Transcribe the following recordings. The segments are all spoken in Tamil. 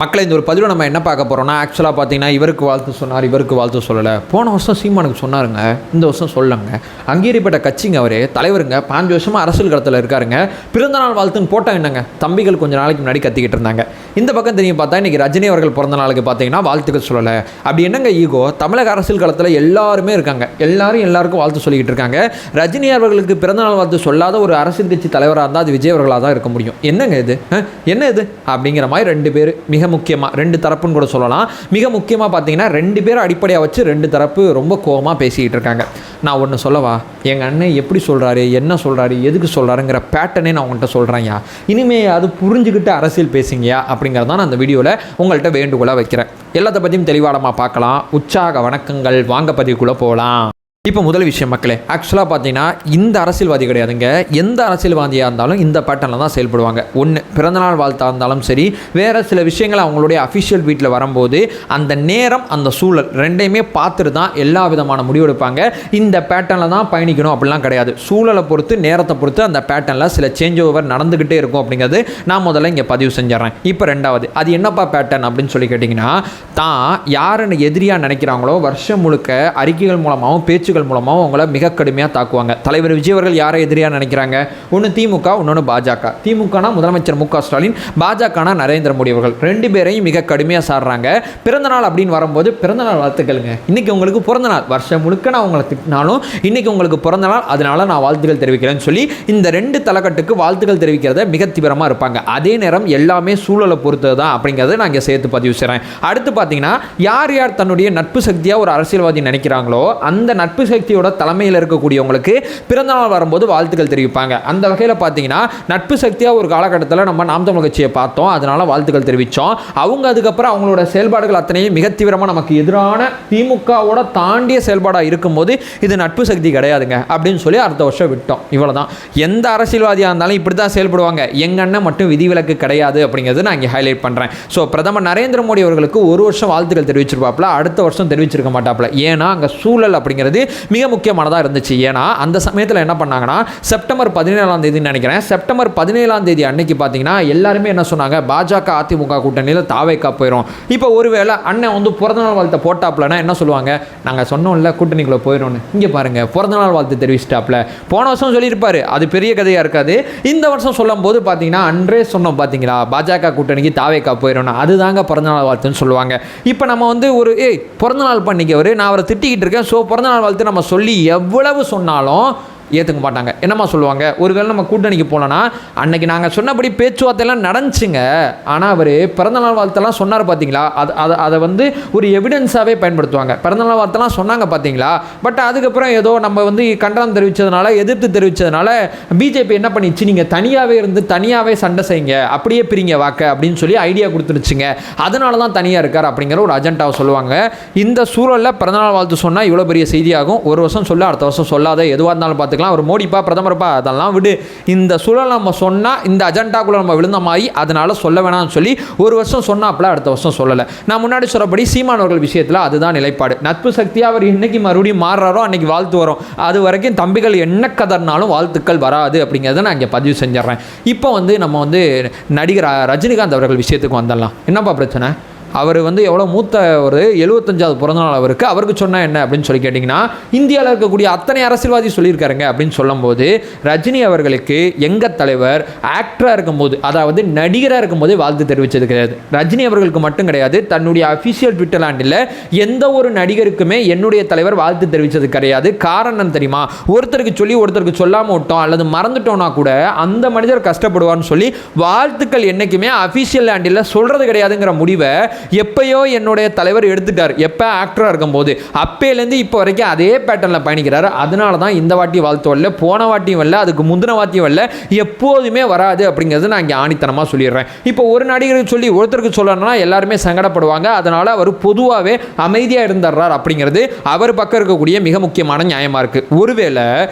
மக்களை இந்த ஒரு பதிவில் நம்ம என்ன பார்க்க போகிறோம்னா, ஆக்சுவலாக பார்த்தீங்கன்னா இவருக்கு வாழ்த்து சொன்னார், இவருக்கு வாழ்த்து சொல்லலை. போன வருஷம் சீமானுக்கு சொன்னாருங்க, இந்த வருஷம் சொல்லலைங்க. அங்கீகரிப்பட்ட கட்சிங்க அவர் தலைவருங்க, 5 வருஷமாக அரசியல் களத்தில் இருக்காருங்க. பிறந்தநாள் வாழ்த்துன்னு போட்டால் என்னங்க, தம்பிகள் கொஞ்சம் நாளைக்கு முன்னாடி கத்திக்கிட்டு இருந்தாங்க. இந்த பக்கம் தெரியும் பார்த்தா இன்றைக்கி ரஜினி அவர்கள் பிறந்த நாளுக்கு பார்த்தீங்கன்னா வாழ்த்துக்கள் சொல்லலை. அப்படி என்னங்க ஈகோ? தமிழக அரசியல் களத்தில் எல்லாருமே இருக்காங்க, எல்லாருக்கும் வாழ்த்து சொல்லிக்கிட்டு இருக்காங்க. ரஜினி அவர்களுக்கு பிறந்தநாள் வாழ்த்து சொல்லாத ஒரு அரசியல் கட்சி தலைவராக இருந்தால் அது விஜய் அவர்களாக தான் இருக்க முடியும். என்னங்க இது, என்ன இது அப்படிங்கிற மாதிரி 2 பேர் மிக முக்கியமாக 2 தரப்புன்னு கூட சொல்லலாம். மிக முக்கியமாக பார்த்தீங்கன்னா 2 பேரை அடிப்படையாக வச்சு 2 தரப்பு ரொம்ப கோவமாக பேசிக்கிட்டு இருக்காங்க. நான் ஒன்று சொல்லவா, எங்கள் அண்ணன் எப்படி சொல்கிறாரு, என்ன சொல்கிறாரு, எதுக்கு சொல்கிறாருங்கிற பேட்டர்னே நான் உங்கள்கிட்ட சொல்கிறேன்யா. இனிமேல் அது புரிஞ்சுக்கிட்டு அரசியல் பேசுங்கயா அப்படிங்கிறதான் நான் அந்த வீடியோவில் உங்கள்கிட்ட வேண்டுகோளாக வைக்கிறேன். எல்லாத்த பற்றியும் தெளிவாடமாக பார்க்கலாம். உற்சாக வணக்கங்கள், வாங்க பதிவுக்குள்ளே போகலாம். இப்போ முதல் விஷயம் மக்களே, ஆக்சுவலாக பார்த்தீங்கன்னா இந்த அரசியல்வாதி கிடையாதுங்க, எந்த அரசியல்வாதியாக இருந்தாலும் இந்த பேட்டர்னில் தான் செயல்படுவாங்க. ஒன்று பிறந்தநாள் வாழ்த்தாக இருந்தாலும் சரி, வேறு சில விஷயங்கள் அவங்களுடைய அஃபிஷியல் வீட்டில் வரும்போது அந்த நேரம் அந்த சூழல் 2யுமே பார்த்துட்டு தான் எல்லா விதமான முடிவெடுப்பாங்க. இந்த பேட்டர்னில் தான் பயணிக்கணும் அப்படிலாம் கிடையாது. சூழலை பொறுத்து, நேரத்தை பொறுத்து அந்த பேட்டர்னில் சில சேஞ்ச் ஓவர் நடந்துக்கிட்டே இருக்கும் அப்படிங்கிறது நான் முதல்ல இங்கே பதிவு செஞ்சிடறேன். இப்போ 2வது, அது என்னப்பா பேட்டர்ன் அப்படின்னு சொல்லி கேட்டிங்கன்னா, தான் யாருன்னு எதிரியாக நினைக்கிறாங்களோ வருஷம் முழுக்க அறிக்கைகள் மூலமாகவும் பேச்சுகள் மூலமாக அவங்கள மிக கடுமையாக தாக்குவாங்க. தலைவர் விஜய் அவர்கள் யாரை எதிரியாக நினைக்கிறாங்க? ஒன்று திமுக, இன்னொன்று பாஜக. திமுகனா முதலமைச்சர் மு க ஸ்டாலின், பாஜகனா நரேந்திர மோடி அவர்கள். 2 பேரையும் மிக கடுமையாக சாடுறாங்க. பிறந்தநாள் அப்படின்னு வரும்போது பிறந்தநாள் வாழ்த்துக்களுங்க, இன்றைக்கி உங்களுக்கு பிறந்தநாள், வருஷம் முழுக்க நான் உங்களை திட்டினாலும் இன்றைக்கி உங்களுக்கு பிறந்தநாள், அதனால நான் வாழ்த்துக்கள் தெரிவிக்கிறேன்னு சொல்லி இந்த 2 தலைக்கட்டுக்கு வாழ்த்துக்கள் தெரிவிக்கிறத மிக தீவிரமாக இருப்பாங்க. அதே நேரம் எல்லாமே சூழலை பொறுத்தது தான் அப்படிங்கிறத நான் இங்கே சேர்த்து பதிவு செய்கிறேன். அடுத்து பார்த்தீங்கன்னா யார் யார் தன்னுடைய நட்பு சக்தியாக ஒரு அரசியல்வாதி நினைக்கிறாங்களோ அந்த நட்பு சக்தியோட தலைமையில் இருக்கக்கூடியவங்களுக்கு பிறந்தநாள் வரும்போது வாழ்த்துக்கள் தெரிவிப்பாங்க. அந்த வகையில் பார்த்தீங்கன்னா நட்பு சக்தியாக ஒரு காலகட்டத்தில் நம்ம நாம் தமிழர் கட்சியை பார்த்தோம், அதனால வாழ்த்துக்கள் தெரிவித்தோம். அவங்க அதுக்கப்புறம் அவங்களோட செயல்பாடுகள் அத்தனையும் மிக தீவிரமாக நமக்கு எதிரான திமுகவோட தாண்டிய செயல்பாடாக இருக்கும்போது இது நட்பு சக்தி கிடையாதுங்க அப்படின்னு சொல்லி அடுத்த வருஷம் விட்டோம். இவ்வளோதான். எந்த அரசியல்வாதியாக இருந்தாலும் இப்படி தான் செயல்படுவாங்க. எங்கள் அண்ணன் மட்டும் விதிவிலக்கு கிடையாது அப்படிங்கிறது நான் இங்கே ஹைலைட் பண்ணுறேன். ஸோ பிரதமர் நரேந்திர மோடி அவர்களுக்கு 1 வருஷம் வாழ்த்துக்கள் தெரிவிச்சிருப்பாப்ல, அடுத்த வருஷம் தெரிவிச்சிருக்க மாட்டாப்ல. ஏன்னா அங்கே சூழல் அப்படிங்கிறது மிக முக்கியமானதாக இருந்துச்சு. ஏன்னா அந்த சமயத்தில் என்ன பண்ணாங்கன்னா, செப்டம்பர் 17ஆம் தேதி நினைக்கிறேன், செப்டம்பர் 17ஆம் தேதி அன்னைக்கு பார்த்தீங்கன்னா எல்லாருமே என்ன சொன்னாங்க, பாஜக அதிமுக கூட்டணியில் தாவேக்கா போயிடும். இப்போ ஒருவேளை அண்ணன் வந்து பிறந்தநாள் வாழ்த்தை போட்டாப்லன்னா என்ன சொல்லுவாங்க, நாங்கள் சொன்னோம்ல கூட்டணிக்குள்ளே போயிடும்னு. இங்கே பாருங்கள், பிறந்தநாள் வாழ்த்து தெரிவிச்சிட்டாப்ல. போன வருஷம் சொல்லியிருப்பாரு, அது பெரிய கதையாக இருக்காது. இந்த வருஷம் சொல்லும் போது பார்த்தீங்கன்னா அன்றே சொன்னோம் பார்த்தீங்களா, பாஜக கூட்டணிக்கு தாவேக்கா போயிடும், அதுதாங்க பிறந்தநாள் வாழ்த்துன்னு சொல்லுவாங்க. இப்போ நம்ம வந்து ஒரு பிறந்தநாள் பண்ணிக்கவர், நான் அவரை திட்டிக்கிட்டு இருக்கேன், ஸோ பிறந்தநாள் வாழ்த்து நம்ம சொல்லி எவ்வளவு சொன்னாலும் ஏற்றுக்க மாட்டாங்க. என்னம்மா சொல்லுவாங்க, ஒருவேளை நம்ம கூட்டணிக்கு போனோன்னா அன்னைக்கு நாங்கள் சொன்னபடி பேச்சுவார்த்தையெல்லாம் நடந்துச்சுங்க, ஆனால் அவர் பிறந்தநாள் வாழ்த்தெல்லாம் சொன்னார் பார்த்தீங்களா, அதை வந்து ஒரு எவிடன்ஸாகவே பயன்படுத்துவாங்க. பிறந்தநாள் வாழ்த்தெல்லாம் சொன்னாங்க பார்த்தீங்களா, பட் அதுக்கப்புறம் ஏதோ நம்ம வந்து கண்டனம் தெரிவித்ததுனால, எதிர்த்து தெரிவித்ததுனால பிஜேபி என்ன பண்ணிச்சு, நீங்கள் தனியாகவே இருந்து தனியாகவே சண்டை செய்யுங்க, அப்படியே பிரிங்க வாக்க அப்படின்னு சொல்லி ஐடியா கொடுத்துருச்சுங்க, அதனால தான் தனியாக இருக்கார் அப்படிங்கிற ஒரு அஜெண்டாவை சொல்லுவாங்க. இந்த சூழலில் பிறந்தநாள் வாழ்த்து சொன்னால் இவ்வளோ பெரிய செய்தியாகும். ஒரு வருஷம் சொல்ல, அடுத்த வருஷம் சொல்லாத, எதுவாக இருந்தாலும் பார்த்துக்கலாம், ஒரு மோடிப்பா பிரதமர்ப்பா அதெல்லாம் விடு, இந்த சூழல் நம்ம சொன்னால் இந்த அஜெண்டாக்குள்ள நம்ம விழுந்த மாதிரி, அதனால சொல்ல வேணாம்னு சொல்லி 1 வருஷம் சொன்னாப்ல, அடுத்த வருஷம் சொல்லலை. நான் முன்னாடி சொல்லப்படி சீமானவர்கள் விஷயத்தில் அதுதான் நிலைப்பாடு. நட்பு சக்தியாக அவர் இன்னைக்கு மறுபடியும் மாறுறாரோ அன்னைக்கு வாழ்த்து வரும், அது வரைக்கும் தம்பிகள் என்ன கதர்னாலும் வாழ்த்துக்கள் வராது அப்படிங்கிறத நான் இங்கே பதிவு செஞ்சிடறேன். இப்போ வந்து நம்ம வந்து நடிகர் ரஜினிகாந்த் அவர்கள் விஷயத்துக்கு வந்துடலாம். என்னப்பா பிரச்சனை, அவர் வந்து எவ்வளோ மூத்த ஒரு 75வது பிறந்தநாள் அவருக்கு சொன்னால் என்ன அப்படின்னு சொல்லி கேட்டிங்கன்னா, இந்தியாவில் இருக்கக்கூடிய அத்தனை அரசியல்வாதி சொல்லியிருக்காருங்க அப்படின்னு சொல்லும்போது, ரஜினி அவர்களுக்கு எங்கள் தலைவர் ஆக்டராக இருக்கும்போது, அதாவது நடிகராக இருக்கும்போதே வாழ்த்து தெரிவித்தது கிடையாது. ரஜினி அவர்களுக்கு மட்டும் கிடையாது, தன்னுடைய அஃபிஷியல் ட்விட்டர் ஹேண்டில் எந்த ஒரு நடிகருக்குமே என்னுடைய தலைவர் வாழ்த்து தெரிவித்தது கிடையாது. காரணம் தெரியுமா, ஒருத்தருக்கு சொல்லி ஒருத்தருக்கு சொல்லாமல் விட்டோம் அல்லது மறந்துட்டோம்னா கூட அந்த மனிதர் கஷ்டப்படுவார்னு சொல்லி வாழ்த்துக்கள் என்றைக்குமே அஃபிஷியல் ஹேண்டில் சொல்கிறது கிடையாதுங்கிற முடிவை எப்பயோ என்னுடைய தலைவர் எடுத்துட்டார். எப்போ ஆக்டராக இருக்கும்போது, அப்பேலேருந்து இப்போ வரைக்கும் அதே பேட்டர்னில் பயணிக்கிறார். அதனால தான் இந்த வாட்டி வாழ்த்து வரல, போன வாட்டியும் வரல, அதுக்கு முந்தின வாட்டியும் வரல, எப்போதுமே வராது அப்படிங்கிறது நான் இங்கே ஆணித்தனமாக சொல்லிடுறேன். இப்போ ஒரு நடிகருக்கு சொல்லி ஒருத்தருக்கு சொல்லணும்னா எல்லாருமே சங்கடப்படுவாங்க, அதனால் அவர் பொதுவாகவே அமைதியாக இருந்துடுறார் அப்படிங்கிறது அவர் பக்கம் இருக்கக்கூடிய மிக முக்கியமான நியாயமாக இருக்குது. ஒருவேளை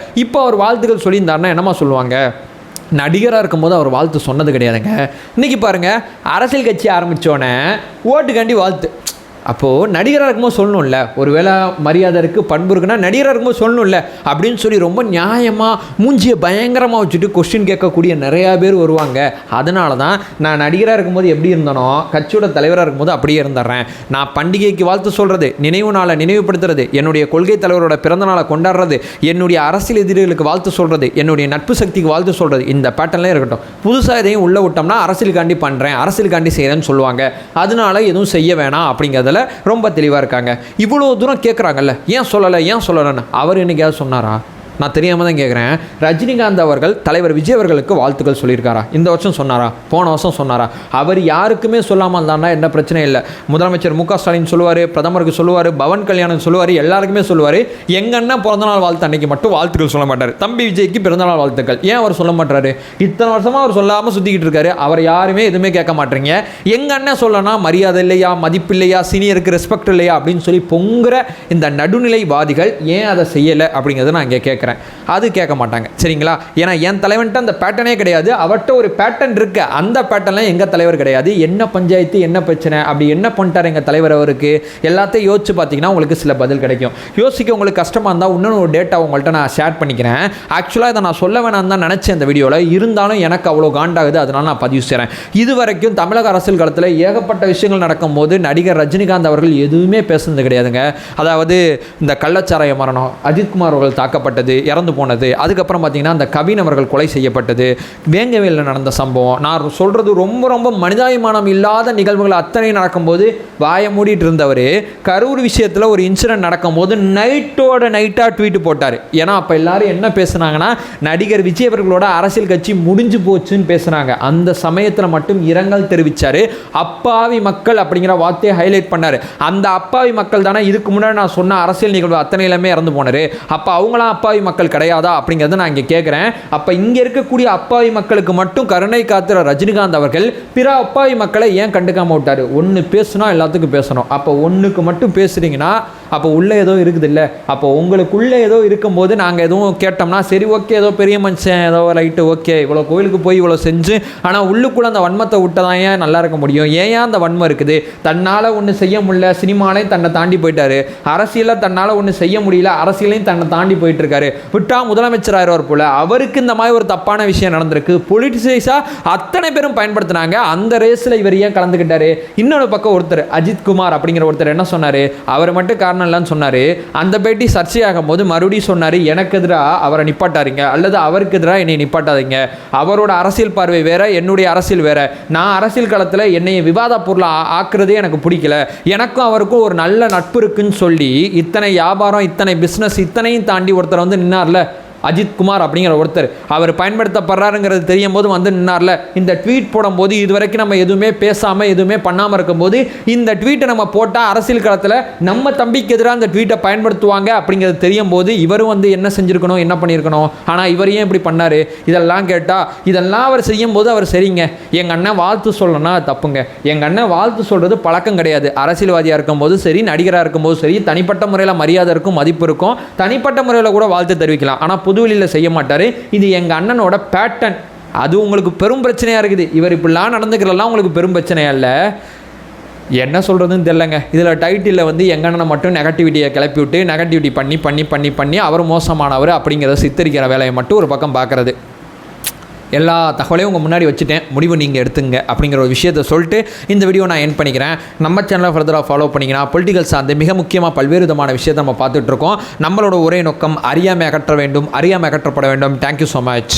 இப்போ அவர் வாழ்த்துக்கள் சொல்லியிருந்தாருன்னா என்னமா சொல்லுவாங்க, நடிகராக இருக்கும்போது அவர் வாழ்த்து சொன்னது கிடையாதுங்க. இன்றைக்கி பாருங்கள், அரசியல் கட்சி ஆரம்பித்தோன்னே ஓட்டுக்காண்டி வாழ்த்து, அப்போது நடிகராக இருக்கும்போது சொல்லணும்ல, ஒரு வேளை மரியாதை இருக்குது பண்பு இருக்குன்னா நடிகராக இருக்கும்போது சொல்லணும்ல அப்படின்னு சொல்லி ரொம்ப நியாயமாக மூஞ்சியை பயங்கரமாக வச்சுட்டு கொஸ்டின் கேட்கக்கூடிய நிறையா பேர் வருவாங்க. அதனால தான் நான் நடிகராக இருக்கும்போது எப்படி இருந்தனோ கட்சியோட தலைவராக இருக்கும்போது அப்படியே இருந்துடுறேன். நான் பண்டிகைக்கு வாழ்த்து சொல்கிறது, நினைவு நாளை நினைவுபடுத்துறது, என்னுடைய கொள்கை தலைவரோட பிறந்த நாளை கொண்டாடுறது, என்னுடைய அரசியல் எதிரிகளுக்கு வாழ்த்து சொல்கிறது, என்னுடைய நட்பு சக்திக்கு வாழ்த்து சொல்கிறது, இந்த பேட்டர்ன்லேயே இருக்கட்டும். புதுசாக எதையும் உள்ளே விட்டோம்னா அரசியலுக்காண்டி பண்ணுறேன், அரசியலுக்காண்டி செய்கிறேன்னு சொல்லுவாங்க. அதனால எதுவும் செய்ய வேணாம் அப்படிங்கிறதுல ரொம்ப தெளிவாக இருக்காங்க. இவ்வளோ தூரம் கேட்குறாங்கல்ல, ஏன் சொல்லலைன்னு அவர் என்னைக்காவது சொன்னாரா? நான் தெரியாமல் தான் கேட்குறேன். ரஜினிகாந்த் அவர்கள் தலைவர் விஜய் அவர்களுக்கு வாழ்த்துக்கள் சொல்லியிருக்காரா? இந்த வருஷம் சொன்னாரா? போன வருஷம் சொன்னாரா? அவர் யாருக்குமே சொல்லாமல் இருந்தான்னா என்ன பிரச்சனை இல்லை. முதலமைச்சர் மு க ஸ்டாலின் சொல்லுவார், பிரதமருக்கு சொல்லுவார், பவன் கல்யாணம் சொல்லுவார், எல்லாருக்குமே சொல்லுவார். எங்கள் அண்ணன் பிறந்தநாள் வாழ்த்து அன்னைக்கு மட்டும் வாழ்த்துக்கள் சொல்ல மாட்டார். தம்பி விஜய்க்கு பிறந்தநாள் வாழ்த்துக்கள் ஏன் அவர் சொல்ல மாட்டாரு? இத்தனை வருஷமாக அவர் சொல்லாமல் சுற்றிக்கிட்டு இருக்காரு. அவர் யாருமே எதுவுமே கேட்க மாட்டீங்க. எங்கள் அண்ணன் சொல்லனா மரியாதை இல்லையா, மதிப்பு இல்லையா, சீனியருக்கு ரெஸ்பெக்ட் இல்லையா அப்படின்னு சொல்லி பொங்குற இந்த நடுநிலைவாதிகள் ஏன் அதை செய்யலை அப்படிங்கிறத நான் இங்கே கேட்குறேன். அது கேட்க மாட்டாங்க, சரிங்களா? ஏன்னா என் தலைவன்ட்ட அந்த பேட்டர்னே கிடையாது. அவர்கிட்ட ஒரு பேட்டர்ன் இருக்கு, அந்த பேட்டர்லாம் எங்கள் தலைவர் கிடையாது. என்ன பஞ்சாயத்து, என்ன பிரச்சனை, அப்படி என்ன பண்ணிட்டார் எங்கள் தலைவர் அவருக்கு, எல்லாத்தையும் யோசிச்சு பார்த்தீங்கன்னா உங்களுக்கு சில பதில் கிடைக்கும். யோசிக்க உங்களுக்கு கஷ்டமாக இருந்தால் இன்னொன்று ஒரு டேட்டா உங்கள்கிட்ட நான் ஷேர் பண்ணிக்கிறேன். ஆக்சுவலாக இதை நான் சொல்ல வேணாம் தான் நினச்சேன் இந்த வீடியோவில், இருந்தாலும் எனக்கு அவ்வளோ காண்டாகுது, அதனால நான் பதிவு செய்கிறேன். இது வரைக்கும் தமிழக அரசியல் களத்தில் ஏகப்பட்ட விஷயங்கள் நடக்கும்போது நடிகர் ரஜினிகாந்த் அவர்கள் எதுவுமே பேசுனது கிடையாதுங்க. அதாவது இந்த கள்ளச்சாராய மரணம், அஜித்குமார் அவர்கள் தாக்கப்பட்டது, இறந்து போனது, அதுக்கப்புறம் பார்த்தீங்கன்னா அந்த கவின் அவர்கள் கொலை செய்யப்பட்டது, வேங்கவேலில் நடந்த சம்பவம், நான் சொல்கிறது ரொம்ப ரொம்ப மனிதாபிமானம் இல்லாத நிகழ்வுகள் அத்தனை நடக்கும்போது வாயை மூடிட்டு இருந்தவர் கரூர் விஷயத்தில் ஒரு இன்சிடென்ட் நடக்கும்போது நைட்டாக ட்வீட் போட்டார். ஏன்னா அப்போ எல்லாரும் என்ன பேசுனாங்கன்னா நடிகர் விஜய் அவர்களோட அரசியல் கட்சி முடிஞ்சு போச்சுன்னு பேசுனாங்க. அந்த சமயத்தில் மட்டும் இரங்கல் தெரிவித்தார். அப்பாவி மக்கள் அப்படிங்கிற வார்த்தையை ஹைலைட் பண்ணார். அந்த அப்பாவி மக்கள் தானே இதுக்கு முன்னாடி நான் சொன்ன அரசியல் நிகழ்வு அத்தனையிலுமே இறந்து போனார். அப்போ அவங்களாம் அப்பாவி மக்கள் கிடையாதா அப்படிங்கிறத நான் இங்கே கேட்குறேன். அப்போ இங்கே இருக்கக்கூடிய அப்பாவி மக்களுக்கு மட்டும் கருணை காத்துற ரஜினிகாந்த் அவர்கள் பிற அப்பாவி மக்களை ஏன் கண்டுக்காம விட்டார்? ஒன்று பேசுனா எல்லாத்துக்கும் பேசணும். அப்போ ஒன்றுக்கு மட்டும் பேசுகிறீங்கன்னா அப்போ உள்ளே ஏதோ இருக்குது இல்லை? அப்போ உங்களுக்குள்ளே ஏதோ இருக்கும்போது நாங்கள் எதுவும் கேட்டோம்னா சரி ஓகே, ஏதோ பெரிய மனுஷன், ஏதோ ரைட்டு ஓகே, இவ்வளோ கோயிலுக்கு போய் இவ்வளோ செஞ்சு, ஆனால் உள்ளுக்குள்ளே அந்த வன்மத்தை விட்டதான் ஏன் நல்லா இருக்க முடியும்? ஏன் அந்த வன்மம் இருக்குது? தன்னால் ஒன்று செய்ய முடியல, சினிமாலையும் தன்னை தாண்டி போயிட்டாரு, அரசியலில் தன்னால் ஒன்று செய்ய முடியல, அரசியலையும் தன்னை தாண்டி போயிட்டு இருக்காரு. விட்டா முதலமைச்சர் ஆயிடுவார் போல. அவருக்கு இந்த மாதிரி ஒரு தப்பான விஷயம் நடந்திருக்கு, பொலிட்டிசைஸாக அத்தனை பேரும் பயன்படுத்தினாங்க. அந்த ரேஸில் இவர் ஏன் கலந்துக்கிட்டாரு? இன்னொரு பக்கம் ஒருத்தர் அஜித்குமார் அப்படிங்கிற ஒருத்தர் என்ன சொன்னார்? அவர் மட்டும் காரணம் இல்லைன்னு சொன்னார். அந்த பேட்டி சர்ச்சையாகும் போது மறுபடியும் சொன்னார், எனக்கு எதிராக அவரை நிப்பாட்டாதீங்க, அல்லது அவருக்கு எதிராக என்னை நிப்பாட்டாதீங்க. அவரோட அரசியல் பார்வை வேற, என்னுடைய அரசியல் வேற. நான் அரசியல் களத்தில் என்னை விவாத பொருளை ஆக்குறதே எனக்கு பிடிக்கல. எனக்கும் அவருக்கும் ஒரு நல்ல நட்பு இருக்குன்னு சொல்லி இத்தனை வியாபாரம், இத்தனை பிஸ்னஸ், இத்தனையும் தாண்டி ஒருத்தர் வந்து நின்னார்ல அஜித்குமார் அப்படிங்கிற ஒருத்தர், அவர் பயன்படுத்தப்படுறாருங்கிறது தெரியும் போது வந்து நின்னார்ல. இந்த ட்வீட் போடும்போது இது வரைக்கும் நம்ம எதுவுமே பேசாமல் எதுவுமே பண்ணாமல் இருக்கும்போது இந்த ட்வீட்டை நம்ம போட்டால் அரசியல் களத்தில் நம்ம தம்பிக்கு எதிராக அந்த ட்வீட்டை பயன்படுத்துவாங்க அப்படிங்கிறது தெரியும் போது இவரும் வந்து என்ன செஞ்சுருக்கணும், என்ன பண்ணியிருக்கணும்? ஆனால் இவர் ஏன் இப்படி பண்ணார்? இதெல்லாம் கேட்டால் இதெல்லாம் அவர் செய்யும் போது அவர் சரிங்க, எங்கள் அண்ணன் வாழ்த்து சொல்லணும்னா தப்புங்க. எங்கள் அண்ணன் வாழ்த்து சொல்கிறது பழக்கம் கிடையாது. அரசியல்வாதியாக இருக்கும்போது சரி, நடிகராக இருக்கும்போது சரி, தனிப்பட்ட முறையில் மரியாதை இருக்கும், மதிப்பு இருக்கும், தனிப்பட்ட முறையில் கூட வாழ்த்து தெரிவிக்கலாம். ஆனால் பொதுவெளியில் செய்ய மாட்டார். இது எங்கள் அண்ணனோட பேட்டர்ன். அது உங்களுக்கு பெரும் பிரச்சனையாக இருக்குது. இவர் இப்படிலாம் நடந்துக்கிறலாம் உங்களுக்கு பெரும் பிரச்சனையா இல்லை? என்ன சொல்கிறதுன்னு தெரிலங்க. இதில் டைட்டிலில் வந்து எங்கள் அண்ணனை மட்டும் நெகட்டிவிட்டியை கிளப்பி விட்டு நெகட்டிவிட்டி பண்ணி பண்ணி பண்ணி பண்ணி அவர் மோசமானவர் அப்படிங்கிறத சித்தரிக்கிற வேலையை மட்டும் ஒரு பக்கம் பார்க்குறது. எல்லா தகவலையும் உங்கள் முன்னாடி வச்சுட்டேன், முடிவு நீங்கள் எடுத்துங்க அப்படிங்கிற ஒரு விஷயத்தை சொல்லிட்டு இந்த வீடியோ நான் என் பண்ணிக்கிறேன். நம்ம சேனலை ஃபர்தராக ஃபாலோ பண்ணிங்கன்னா பொலிட்டிக்கல் சார்ந்து மிக முக்கியமாக பல்வேறு விதமான விஷயத்தை நம்ம பார்த்துட்ருக்கோம். நம்மளோட ஒரே நோக்கம் அறியாமை அகற்ற வேண்டும், அறியாமை அகற்றப்பட வேண்டும். Thank you so much.